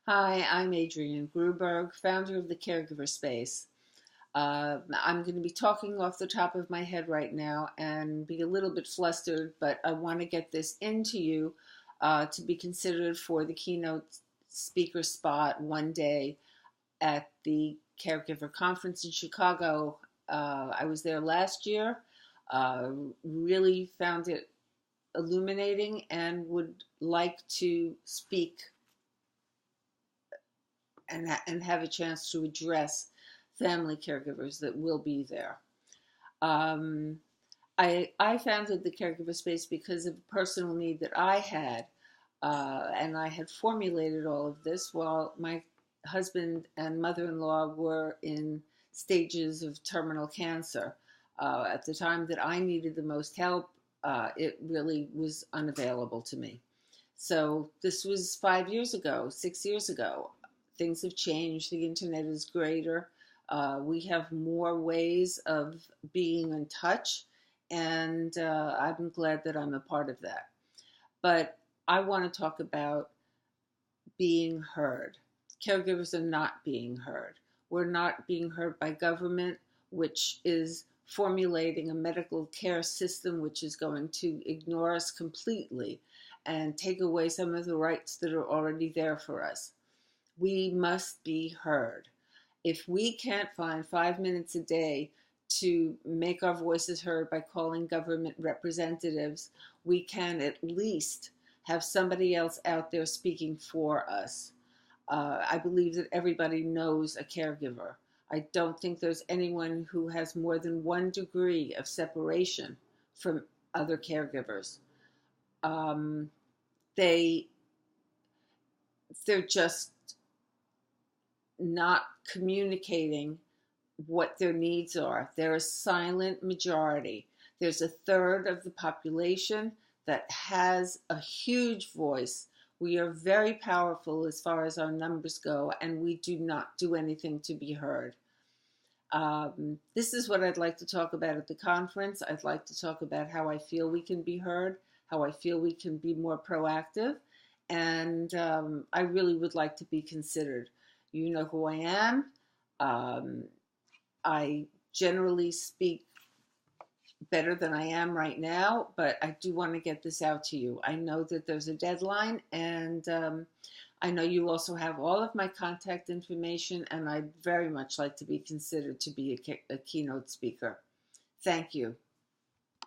Hi, I'm Adrienne Gruberg, founder of the Caregiver Space. I'm going to be talking off the top of my head right now and be a little bit flustered, but I want to get this into you to be considered for the keynote speaker spot one day at the Caregiver Conference in Chicago. I was there last year, uh, really found it illuminating, and would like to speak and have a chance to address family caregivers that will be there. Um, I founded the caregiver space because of a personal need that I had, and I had formulated all of this while my husband and mother-in-law were in stages of terminal cancer. At the time that I needed the most help, it really was unavailable to me. So this was 5 years ago, 6 years ago. Things have changed. The internet is greater. We have more ways of being in touch, and I'm glad that I'm a part of that. But I want to talk about being heard. Caregivers are not being heard. We're not being heard by government, which is formulating a medical care system which is going to ignore us completely and take away some of the rights that are already there for us. We must be heard. If we can't find 5 minutes a day to make our voices heard by calling government representatives, we can at least have somebody else out there speaking for us. I believe that everybody knows a caregiver. I don't think there's anyone who has more than one degree of separation from other caregivers. Um, they they're just not communicating what their needs are. They're a silent majority. There's a third of the population that has a huge voice. We are very powerful as far as our numbers go, and we do not do anything to be heard. This is what I'd like to talk about at the conference. I'd like to talk about how I feel we can be heard, how I feel we can be more proactive, and I really would like to be considered. You know who I am. Um, I generally speak better than I am right now, but I do want to get this out to you. I know that there's a deadline, and I know you also have all of my contact information, and I'd very much like to be considered to be a keynote speaker. Thank you.